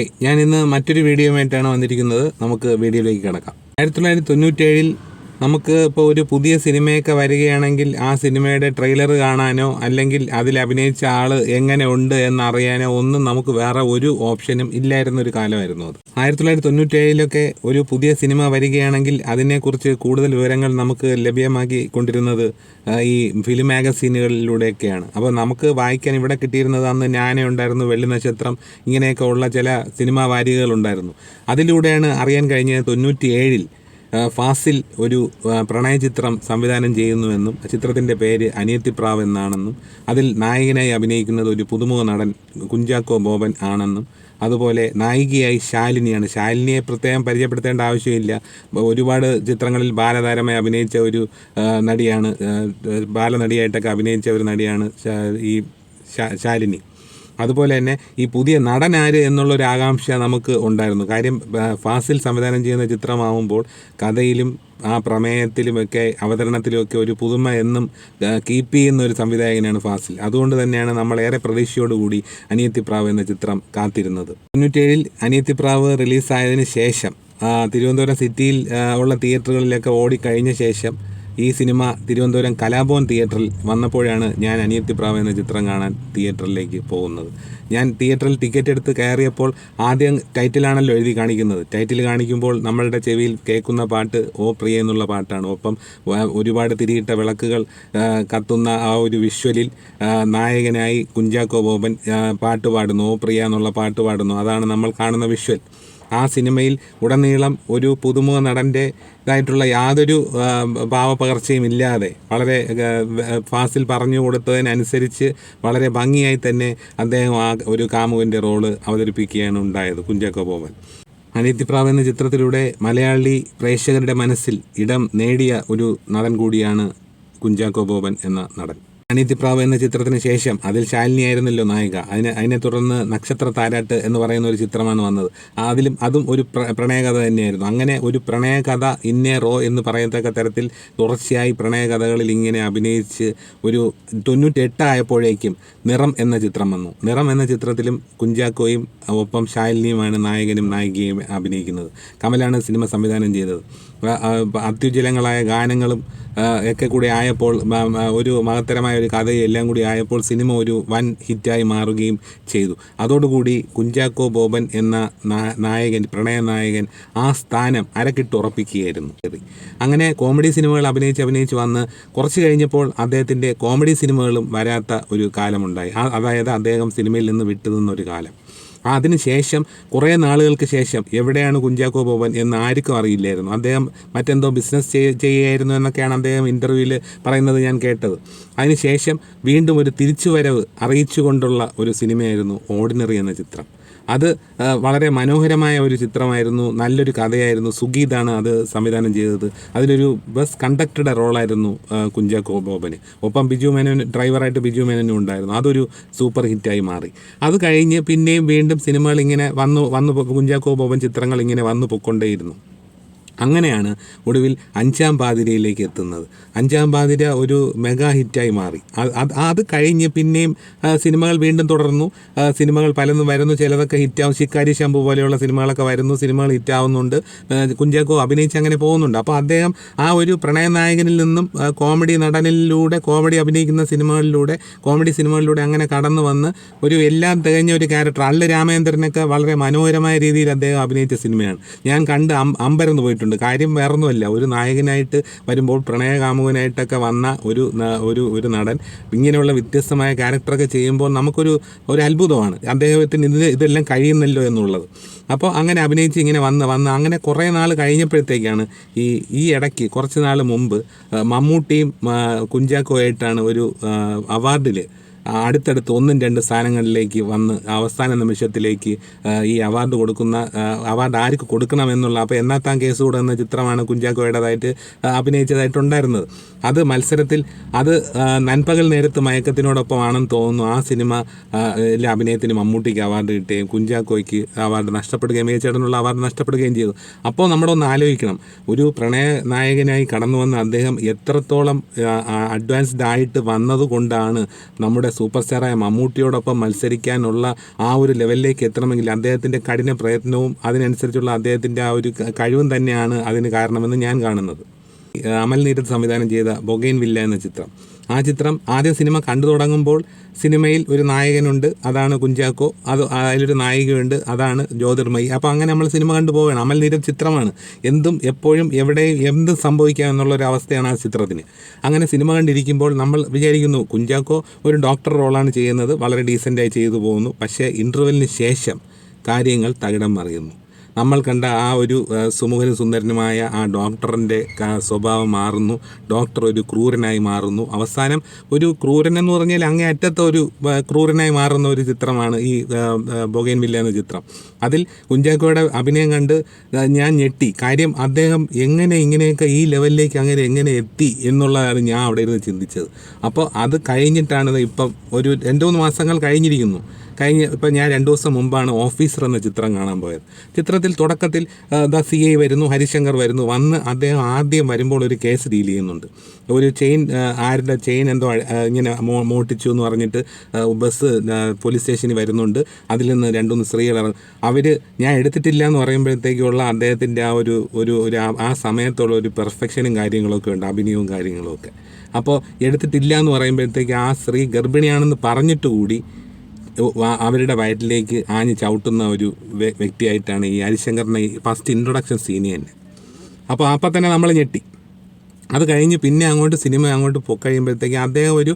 Hi, ഞാൻ ഇന്ന് മറ്റൊരു വീഡിയോയുമായിട്ടാണ് വന്നിരിക്കുന്നത്. നമുക്ക് വീഡിയോയിലേക്ക് കിടക്കാം. 1997 നമുക്ക് ഇപ്പോൾ ഒരു പുതിയ സിനിമയൊക്കെ വരികയാണെങ്കിൽ ആ സിനിമയുടെ ട്രെയിലർ കാണാനോ അല്ലെങ്കിൽ അതിൽ അഭിനയിച്ച ആൾ എങ്ങനെ ഉണ്ട് എന്നറിയാനോ ഒന്നും നമുക്ക് വേറെ ഒരു ഓപ്ഷനും ഇല്ലായിരുന്നൊരു കാലമായിരുന്നു അത്. 1997 ഒരു പുതിയ സിനിമ വരികയാണെങ്കിൽ അതിനെക്കുറിച്ച് കൂടുതൽ വിവരങ്ങൾ നമുക്ക് ലഭ്യമാക്കി കൊണ്ടിരുന്നത് ഈ ഫിലിം മാഗസീനുകളിലൂടെയൊക്കെയാണ്. അപ്പോൾ നമുക്ക് വായിക്കാൻ ഇവിടെ കിട്ടിയിരുന്നത് അന്ന് ഞാനേ ഉണ്ടായിരുന്നു, വെള്ളി നക്ഷത്രം, ഇങ്ങനെയൊക്കെ ഉള്ള ചില സിനിമാ വാരികകളുണ്ടായിരുന്നു. അതിലൂടെയാണ് അറിയാൻ കഴിഞ്ഞത് 97 ഫാസിൽ ഒരു പ്രണയചിത്രം സംവിധാനം ചെയ്യുന്നുവെന്നും ചിത്രത്തിൻ്റെ പേര് അനിയത്തിപ്രാവ് എന്നാണെന്നും അതിൽ നായകനായി അഭിനയിക്കുന്നത് ഒരു പുതുമുഖ നടൻ കുഞ്ചാക്കോ ബോബൻ ആണെന്നും അതുപോലെ നായികയായി ശാലിനിയാണ്. ശാലിനിയെ പ്രത്യേകം പരിചയപ്പെടുത്തേണ്ട ആവശ്യമില്ല. ഒരുപാട് ചിത്രങ്ങളിൽ ബാലതാരമായി അഭിനയിച്ച ഒരു നടിയാണ്, ബാലനടിയായിട്ടൊക്കെ അഭിനയിച്ച ഒരു നടിയാണ് ഈ ശാലിനി. അതുപോലെ തന്നെ ഈ പുതിയ നടൻ ആര് എന്നുള്ളൊരു ആകാംക്ഷ നമുക്ക് ഉണ്ടായിരുന്നു. കാര്യം ഫാസിൽ സംവിധാനം ചെയ്യുന്ന ചിത്രമാവുമ്പോൾ കഥയിലും ആ പ്രമേയത്തിലുമൊക്കെ അവതരണത്തിലുമൊക്കെ ഒരു പുതുമ എന്നും കീപ്പ് ചെയ്യുന്ന ഒരു സംവിധായകനാണ് ഫാസിൽ. അതുകൊണ്ട് തന്നെയാണ് നമ്മളേറെ പ്രതീക്ഷയോടുകൂടി അനിയത്തിപ്രാവ് എന്ന ചിത്രം കാത്തിരുന്നത്. 97 അനിയത്തിപ്രാവ് റിലീസായതിനു ശേഷം തിരുവനന്തപുരം സിറ്റിയിൽ ഉള്ള തിയേറ്ററുകളിലൊക്കെ ഓടിക്കഴിഞ്ഞ ശേഷം ഈ സിനിമ തിരുവനന്തപുരം കലാഭവൻ തിയേറ്ററിൽ വന്നപ്പോഴാണ് ഞാൻ അനിയത്തിപ്രാവ് എന്ന ചിത്രം കാണാൻ തിയേറ്ററിലേക്ക് പോകുന്നത്. ഞാൻ തിയേറ്ററിൽ ടിക്കറ്റ് എടുത്ത് കയറിയപ്പോൾ ആദ്യം ടൈറ്റിലാണല്ലോ എഴുതി കാണിക്കുന്നത്. ടൈറ്റിൽ കാണിക്കുമ്പോൾ നമ്മളുടെ ചെവിയിൽ കേൾക്കുന്ന പാട്ട് ഓ പ്രിയ എന്നുള്ള പാട്ടാണ്. ഒപ്പം ഒരുപാട് തിരിയിട്ട വിളക്കുകൾ കത്തുന്ന ആ ഒരു വിഷ്വലിൽ നായകനായി കുഞ്ചാക്കോ ബോബൻ പാട്ട് പാടുന്നു, ഓ പ്രിയ എന്നുള്ള പാട്ട് പാടുന്നു. അതാണ് നമ്മൾ കാണുന്ന വിഷ്വൽ. ആ സിനിമയിൽ ഉടനീളം ഒരു പുതുമുഖ നടൻ്റെ ഇതായിട്ടുള്ള യാതൊരു ഭാവപകർച്ചയും ഇല്ലാതെ വളരെ ഫാസിൽ പറഞ്ഞു കൊടുത്തതിനനുസരിച്ച് വളരെ ഭംഗിയായി തന്നെ അദ്ദേഹം ആ ഒരു കാമുകൻ്റെ റോള് അവതരിപ്പിക്കുകയാണ് ഉണ്ടായത്, കുഞ്ചാക്കോ ബോബൻ. അനിയത്തിപ്രാവ് എന്ന ചിത്രത്തിലൂടെ മലയാളി പ്രേക്ഷകരുടെ മനസ്സിൽ ഇടം നേടിയ ഒരു നടൻ കൂടിയാണ് കുഞ്ചാക്കോ ബോബൻ എന്ന നടൻ. അനിയത്തിപ്രാവ് എന്ന ചിത്രത്തിന് ശേഷം അതിൽ ശാലിനിയായിരുന്നല്ലോ നായിക. അതിനെ തുടർന്ന് നക്ഷത്ര താരാട്ട് എന്ന് പറയുന്ന ഒരു ചിത്രമാണ് വന്നത്. അതും ഒരു പ്രണയകഥ തന്നെയായിരുന്നു. അങ്ങനെ ഒരു പ്രണയകഥ ഇന്നേ റോ എന്ന് പറയത്തക്ക തരത്തിൽ തുടർച്ചയായി പ്രണയകഥകളിൽ ഇങ്ങനെ അഭിനയിച്ച് ഒരു 98 ആയപ്പോഴേക്കും നിറം എന്ന ചിത്രം വന്നു. നിറം എന്ന ചിത്രത്തിലും കുഞ്ചാക്കോയും ഒപ്പം ശാലിനിയുമാണ് നായകനും നായികയും അഭിനയിക്കുന്നത്. കമലാണ് സിനിമ സംവിധാനം ചെയ്തത്. അത്യുജ്വലങ്ങളായ ഗാനങ്ങളും ഒക്കെ കൂടി ആയപ്പോൾ ഒരു മഹത്തരമായ ഒരു കഥയും എല്ലാം കൂടി ആയപ്പോൾ സിനിമ ഒരു വൻ ഹിറ്റായി മാറുകയും ചെയ്തു. അതോടുകൂടി കുഞ്ചാക്കോ ബോബൻ എന്ന നായകൻ, പ്രണയനായകൻ ആ സ്ഥാനം അരക്കിട്ടുറപ്പിക്കുകയായിരുന്നു. അങ്ങനെ കോമഡി സിനിമകൾ അഭിനയിച്ച് വന്ന് കുറച്ച് കഴിഞ്ഞപ്പോൾ അദ്ദേഹത്തിൻ്റെ കോമഡി സിനിമകളും വരാത്ത ഒരു കാലമുണ്ടായി. അതായത് അദ്ദേഹം സിനിമയിൽ നിന്ന് വിട്ടുനിന്നൊരു കാലം. അതിനുശേഷം കുറേ നാളുകൾക്ക് ശേഷം എവിടെയാണ് കുഞ്ചാക്കോ ബോബൻ എന്ന് ആർക്കും അറിയില്ലായിരുന്നു. അദ്ദേഹം മറ്റെന്തോ ബിസിനസ് ചെയ്യുകയായിരുന്നു എന്നൊക്കെയാണ് അദ്ദേഹം ഇൻ്റർവ്യൂവിൽ പറയുന്നത് ഞാൻ കേട്ടത്. അതിനുശേഷം വീണ്ടും ഒരു തിരിച്ചുവരവ് അറിയിച്ചുകൊണ്ടുള്ള ഒരു സിനിമയായിരുന്നു ഓർഡിനറി എന്ന ചിത്രം. അത് വളരെ മനോഹരമായ ഒരു ചിത്രമായിരുന്നു, നല്ലൊരു കഥയായിരുന്നു. സുഗീതാണ് അത് സംവിധാനം ചെയ്തത്. അതിലൊരു ബസ് കണ്ടക്ടറുടെ റോളായിരുന്നു കുഞ്ചാക്കോ ബോബന്. ഒപ്പം ബിജു മേനോൻ, ഡ്രൈവറായിട്ട് ബിജു മേനോനും ഉണ്ടായിരുന്നു. അതൊരു സൂപ്പർ ഹിറ്റായി മാറി. അത് കഴിഞ്ഞ് പിന്നെയും വീണ്ടും സിനിമകൾ ഇങ്ങനെ വന്നു കുഞ്ചാക്കോ ബോബൻ ചിത്രങ്ങൾ ഇങ്ങനെ വന്നു പൊക്കൊണ്ടേയിരുന്നു. അങ്ങനെയാണ് ഒടുവിൽ അഞ്ചാം പാതിരയിലേക്ക് എത്തുന്നത്. അഞ്ചാം പാതിര ഒരു മെഗാ ഹിറ്റായി മാറി. അത് കഴിഞ്ഞ് പിന്നെയും സിനിമകൾ വീണ്ടും തുടർന്നു. സിനിമകൾ പലതും വരുന്നു, ചിലതൊക്കെ ഹിറ്റാവും. ശിക്കാരി ശംഭു പോലെയുള്ള സിനിമകളൊക്കെ വരുന്നു, സിനിമകൾ ഹിറ്റാവുന്നുണ്ട്. കുഞ്ചാക്കോ അഭിനയിച്ച് അങ്ങനെ പോകുന്നുണ്ട്. അപ്പോൾ അദ്ദേഹം ആ ഒരു പ്രണയനായകനിൽ നിന്നും കോമഡി നടനിലൂടെ, കോമഡി അഭിനയിക്കുന്ന കോമഡി സിനിമകളിലൂടെ അങ്ങനെ കടന്നു വന്ന് ഒരു എല്ലാം തികഞ്ഞ ഒരു ക്യാരക്ടർ. അല്ല രാമേന്ദ്രനൊക്കെ വളരെ മനോഹരമായ രീതിയിൽ അദ്ദേഹം അഭിനയിച്ച സിനിമയാണ്. ഞാൻ കണ്ട് അമ്പരന്ന് പോയിട്ടുണ്ട്. കാര്യം വേറൊന്നുമല്ല, ഒരു നായകനായിട്ട് വരുമ്പോൾ പ്രണയകാമുകനായിട്ടൊക്കെ വന്ന ഒരു നടൻ ഇങ്ങനെയുള്ള വ്യത്യസ്തമായ ക്യാരക്ടറൊക്കെ ചെയ്യുമ്പോൾ നമുക്കൊരു അത്ഭുതമാണ് അദ്ദേഹത്തിന് ഇതെല്ലാം കഴിയുന്നല്ലോ എന്നുള്ളത്. അപ്പോൾ അങ്ങനെ അഭിനയിച്ച് ഇങ്ങനെ വന്ന് അങ്ങനെ കുറേ നാൾ കഴിഞ്ഞപ്പോഴത്തേക്കാണ് ഈ ഇടയ്ക്ക് കുറച്ച് നാൾ മുമ്പ് മമ്മൂട്ടിയും കുഞ്ചാക്കോ ആയിട്ടാണ് ഒരു അവാർഡിൽ അടുത്തടുത്ത് 1-2 സ്ഥാനങ്ങളിലേക്ക് വന്ന് അവസാന നിമിഷത്തിലേക്ക് ഈ അവാർഡ് അവാർഡ് ആർക്ക് കൊടുക്കണമെന്നുള്ള, അപ്പോൾ എന്നാത്താൻ കേസ് കൂടെ എന്ന ചിത്രമാണ് കുഞ്ചാക്കോയുടേതായിട്ട് അഭിനയിച്ചതായിട്ടുണ്ടായിരുന്നത്. അത് മത്സരത്തിൽ അത് നൻപകൽ നേരത്ത് മയക്കത്തിനോടൊപ്പമാണെന്ന് തോന്നുന്നു. ആ സിനിമ അഭിനയത്തിന് മമ്മൂട്ടിക്ക് അവാർഡ് കിട്ടുകയും കുഞ്ചാക്കോയ്ക്ക് അവാർഡ് നഷ്ടപ്പെടുകയും, മേച്ചേട്ടനുള്ള അവാർഡ് നഷ്ടപ്പെടുകയും ചെയ്തു. അപ്പോൾ നമ്മളൊന്ന് ആലോചിക്കണം, ഒരു പ്രണയ നായകനായി കടന്നു വന്ന അദ്ദേഹം എത്രത്തോളം അഡ്വാൻസ്ഡ് ആയിട്ട് വന്നതുകൊണ്ടാണ് നമ്മുടെ സൂപ്പർ സ്റ്റാറായ മമ്മൂട്ടിയോടൊപ്പം മത്സരിക്കാനുള്ള ആ ഒരു ലെവലിലേക്ക് എത്തണമെങ്കിൽ അദ്ദേഹത്തിൻ്റെ കഠിന പ്രയത്നവും അതിനനുസരിച്ചുള്ള അദ്ദേഹത്തിൻ്റെ ആ ഒരു കഴിവും തന്നെയാണ് അതിന് കാരണമെന്ന് ഞാൻ കാണുന്നത്. അമൽ നീരദ് സംവിധാനം ചെയ്ത ബൊഗെയിൻവില്ല എന്ന ചിത്രം, ആ ചിത്രം ആദ്യം സിനിമ കണ്ടു തുടങ്ങുമ്പോൾ സിനിമയിൽ ഒരു നായകനുണ്ട്, അതാണ് കുഞ്ചാക്കോ, അതിലൊരു നായികയുണ്ട്, അതാണ് ജ്യോതിർമയി. അപ്പോൾ അങ്ങനെ നമ്മൾ സിനിമ കണ്ടു പോവുകയാണ്. അമൽ നീരദ് ചിത്രമാണ്, എന്തും എപ്പോഴും എവിടെയും എന്തും സംഭവിക്കാം എന്നുള്ളൊരു അവസ്ഥയാണ് ആ ചിത്രത്തിന്. അങ്ങനെ സിനിമ കണ്ടിരിക്കുമ്പോൾ നമ്മൾ വിചാരിക്കുന്നു കുഞ്ചാക്കോ ഒരു ഡോക്ടർ റോളാണ് ചെയ്യുന്നത്, വളരെ ഡീസൻ്റായി ചെയ്തു പോകുന്നു. പക്ഷേ ഇൻ്റർവെല്ലിന് ശേഷം കാര്യങ്ങൾ തകിടം മറിയുന്നു. നമ്മൾ കണ്ട ആ ഒരു സുമുഖനും സുന്ദരനുമായ ആ ഡോക്ടറിൻ്റെ സ്വഭാവം മാറുന്നു. ഡോക്ടർ ഒരു ക്രൂരനായി മാറുന്നു. അവസാനം ഒരു ക്രൂരൻ എന്ന് പറഞ്ഞാൽ അങ്ങേ അറ്റത്തെ ഒരു ക്രൂരനായി മാറുന്ന ഒരു ചിത്രമാണ് ഈ ബൊഗെയിൻവില്ല എന്ന ചിത്രം. അതിൽ കുഞ്ചാക്കോയുടെ അഭിനയം കണ്ട് ഞാൻ ഞെട്ടി. കാര്യം അദ്ദേഹം ഇങ്ങനെയൊക്കെ ഈ ലെവലിലേക്ക് എങ്ങനെ എത്തി എന്നുള്ളതാണ് ഞാൻ അവിടെ ഇരുന്ന് ചിന്തിച്ചത്. അപ്പോൾ അത് കഴിഞ്ഞിട്ടാണ് ഇപ്പം ഒരു 2-3 മാസങ്ങൾ ഇപ്പം ഞാൻ 2 ദിവസം മുമ്പാണ് ഓഫീസർ എന്ന ചിത്രം കാണാൻ പോയത്. ചിത്രത്തിൽ തുടക്കത്തിൽ CI വരുന്നു, ഹരിശങ്കർ വരുന്നു. അദ്ദേഹം ആദ്യം വരുമ്പോൾ ഒരു കേസ് ഡീൽ ചെയ്യുന്നുണ്ട്. ഒരു ആരുടെ ചെയിൻ എന്തോ ഇങ്ങനെ മോട്ടിച്ചു എന്ന് പറഞ്ഞിട്ട് ബസ് പോലീസ് സ്റ്റേഷനിൽ വരുന്നുണ്ട്. അതിൽ നിന്ന് 2-3 സ്ത്രീകൾ ഞാൻ എടുത്തിട്ടില്ല എന്ന് പറയുമ്പോഴത്തേക്കുള്ള അദ്ദേഹത്തിൻ്റെ ആ ഒരു ആ സമയത്തുള്ള ഒരു പെർഫെക്ഷനും കാര്യങ്ങളൊക്കെ ഉണ്ട്, അഭിനയവും കാര്യങ്ങളുമൊക്കെ. അപ്പോൾ എടുത്തിട്ടില്ല എന്ന് പറയുമ്പോഴത്തേക്ക് ആ സ്ത്രീ ഗർഭിണിയാണെന്ന് പറഞ്ഞിട്ട് കൂടി അവരുടെ വയറ്റിലേക്ക് ആഞ്ഞ് ചവിട്ടുന്ന ഒരു വ്യക്തിയായിട്ടാണ് ഈ ഹരിശങ്കറിൻ്റെ ഫസ്റ്റ് ഇൻട്രൊഡക്ഷൻ സീന് തന്നെ. അപ്പോൾ തന്നെ നമ്മൾ ഞെട്ടി. അത് കഴിഞ്ഞ് പിന്നെ സിനിമ അങ്ങോട്ട് കഴിയുമ്പോഴത്തേക്ക് അദ്ദേഹം ഒരു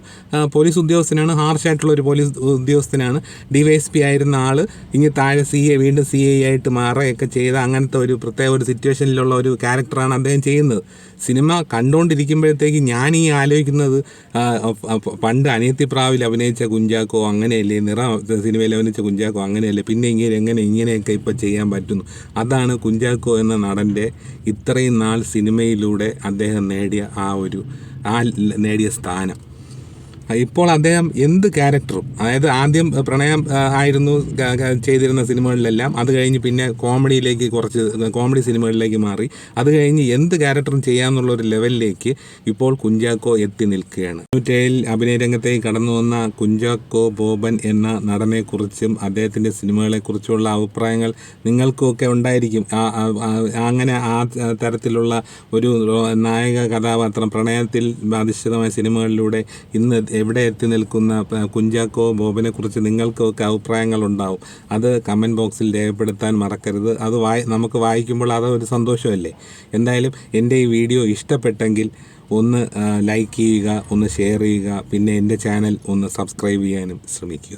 പോലീസ് ഉദ്യോഗസ്ഥനാണ്, ഹാർഷായിട്ടുള്ള ഒരു പോലീസ് ഉദ്യോഗസ്ഥനാണ്. DYSP ആയിരുന്ന ആൾ ഇനി താഴെ വീണ്ടും CI ആയിട്ട് മാറുകയൊക്കെ ചെയ്ത അങ്ങനത്തെ ഒരു പ്രത്യേക ഒരു സിറ്റുവേഷനിലുള്ള ഒരു ക്യാരക്ടറാണ് അദ്ദേഹം ചെയ്യുന്നത്. സിനിമ കണ്ടുകൊണ്ടിരിക്കുമ്പോഴത്തേക്ക് ഞാൻ ആലോചിക്കുന്നത് പണ്ട് അനിയത്തിപ്രാവിൽ അഭിനയിച്ച കുഞ്ചാക്കോ അങ്ങനെയല്ലേ, സിനിമയിൽ അഭിനയിച്ച കുഞ്ചാക്കോ അങ്ങനെയല്ലേ, പിന്നെ ഇങ്ങനെയൊക്കെ ഇപ്പോൾ ചെയ്യാൻ പറ്റുന്നു. അതാണ് കുഞ്ചാക്കോ എന്ന നടൻ്റെ ഇത്രയും നാൾ സിനിമയിലൂടെ അദ്ദേഹം നേടിയ സ്ഥാനം. ഇപ്പോൾ അദ്ദേഹം എന്ത് ക്യാരക്ടറും, അതായത് ആദ്യം പ്രണയം ആയിരുന്നു ചെയ്തിരുന്ന സിനിമകളിലെല്ലാം, അത് കഴിഞ്ഞ് പിന്നെ കോമഡി സിനിമകളിലേക്ക് മാറി. അത് കഴിഞ്ഞ് എന്ത് ക്യാരക്ടറും ചെയ്യാമെന്നുള്ളൊരു ലെവലിലേക്ക് ഇപ്പോൾ കുഞ്ചാക്കോ എത്തി നിൽക്കുകയാണ്. 97 അഭിനയ രംഗത്തേക്ക് കടന്നു വന്ന കുഞ്ചാക്കോ ബോബൻ എന്ന നടനെക്കുറിച്ചും അദ്ദേഹത്തിൻ്റെ സിനിമകളെക്കുറിച്ചുള്ള അഭിപ്രായങ്ങൾ നിങ്ങൾക്കൊക്കെ ഉണ്ടായിരിക്കും. അങ്ങനെ ആ തരത്തിലുള്ള ഒരു നായക കഥാപാത്രം പ്രണയത്തിൽ അധിഷ്ഠിതമായ സിനിമകളിലൂടെ ഇന്ന് എവിടെ എത്തി നിൽക്കുന്ന കുഞ്ചാക്കോ ബോബനെ കുറിച്ച് നിങ്ങൾക്കൊക്കെ അഭിപ്രായങ്ങളുണ്ടാവും. അത് കമൻറ്റ് ബോക്സിൽ രേഖപ്പെടുത്താൻ മറക്കരുത്. അത് നമുക്ക് വായിക്കുമ്പോൾ അതൊരു സന്തോഷമല്ലേ. എന്തായാലും എൻ്റെ ഈ വീഡിയോ ഇഷ്ടപ്പെട്ടെങ്കിൽ ഒന്ന് ലൈക്ക് ചെയ്യുക, ഒന്ന് ഷെയർ ചെയ്യുക, പിന്നെ എൻ്റെ ചാനൽ ഒന്ന് സബ്സ്ക്രൈബ് ചെയ്യാനും ശ്രമിക്കുക.